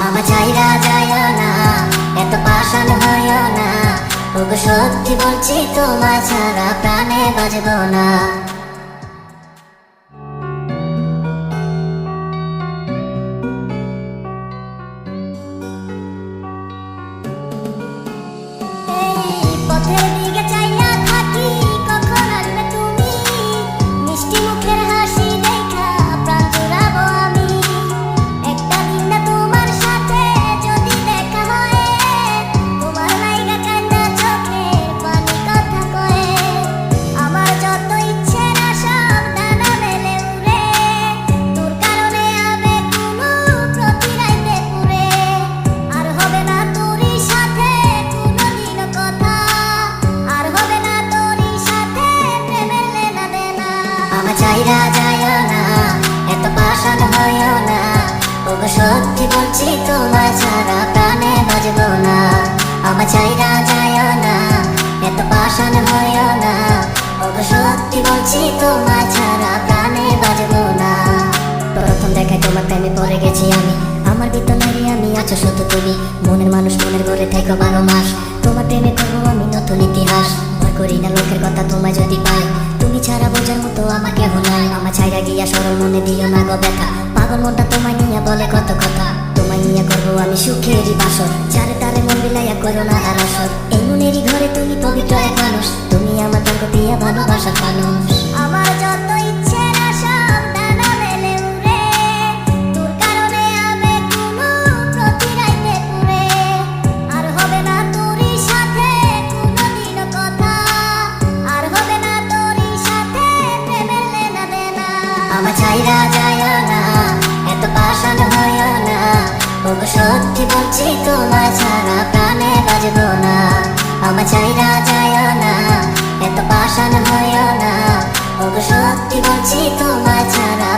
আমার চাইরা যায় না, এত পাষাণ হইও না। ওগো সত্যি বলছি তোমায় ছাড়া প্রাণে বাজবো না। পথের দিকে চাইয়া থাকি, কখন আসবে তুমি? মিষ্টি মুখের হাসি দেখা প্রাণ জুড়াবো আমি। একটা দিন না তোমার সাথে যদি দেখা হয়, তোমার লাইগা কান্না চোখের পানি কথা কয়ে। আমার যত ইচ্ছে না সব ডানা মেলে উড়ে, তোর কারণে আবেগ গুলো প্রতি রাইতে পুরে। আর হবে না তোরই সাথে কোনোদিনও কথা, আর হবে না তোরই সাথে প্রেমের লেনা দেনা। আমার চাইরা যায় না, এত পাষাণ হইও না। ওগো সত্যি বলছি তোমায় ছাড়া প্রাণে বাজবো না। আমার চাইরা যায় না, এত পাষাণ হইও না। ওগো সত্যি বলছি তোমায় ছাড়া প্রাণে বাজবো না। প্রথম দেখায় তোমার প্রেমে পড়ে গেছি আমি। আমার বিতনারি আমি আছো শুধু তুমি। মনের মানুষ মনের ঘরে থেকো 12 মাস। তোমার প্রেমে করবো আমি নতুন ইতিহাস। ভয় করি না লোকের কথা তোমায় যদি পাই, তুমি ছাড়া বোঝার মতো আমার কেহ নাই। আমার ছাইরা গিয়া সরল মনে দিও না গো ব্যথা। পাগল মনটা তোমায় নিয়ে বলে কত কথা। তোমায় নিয়ে করবো আমি সুখেরই বাসর। চারে তারে মন বিলাইয়া করো না আর আসর। এই মনেরই ঘরে তুমি পবিত্র এক মানুষ। তুমি আমার তর্ক দিয়া ভালোবাসার মানুষ। আমার যত ইচ্ছে না সব ডানা মেলে উড়ে, তোর কারণে আবেগ গুলো প্রতি রাইতে পুরে। আর হবে না তোরই সাথে কোনোদিনও কথা, আর হবে না তোরই সাথে প্রেমের লেনা দেনা। আমার চাইরা যায় না, এত পাষাণ হইও না। ওগো সত্যি বলছি তোমায় ছাড়া প্রাণে বাজবো না। আমার চাইরা যায় না, এত পাষাণ হইও না। ওগো সত্যি বলছি তোমায় ছাড়া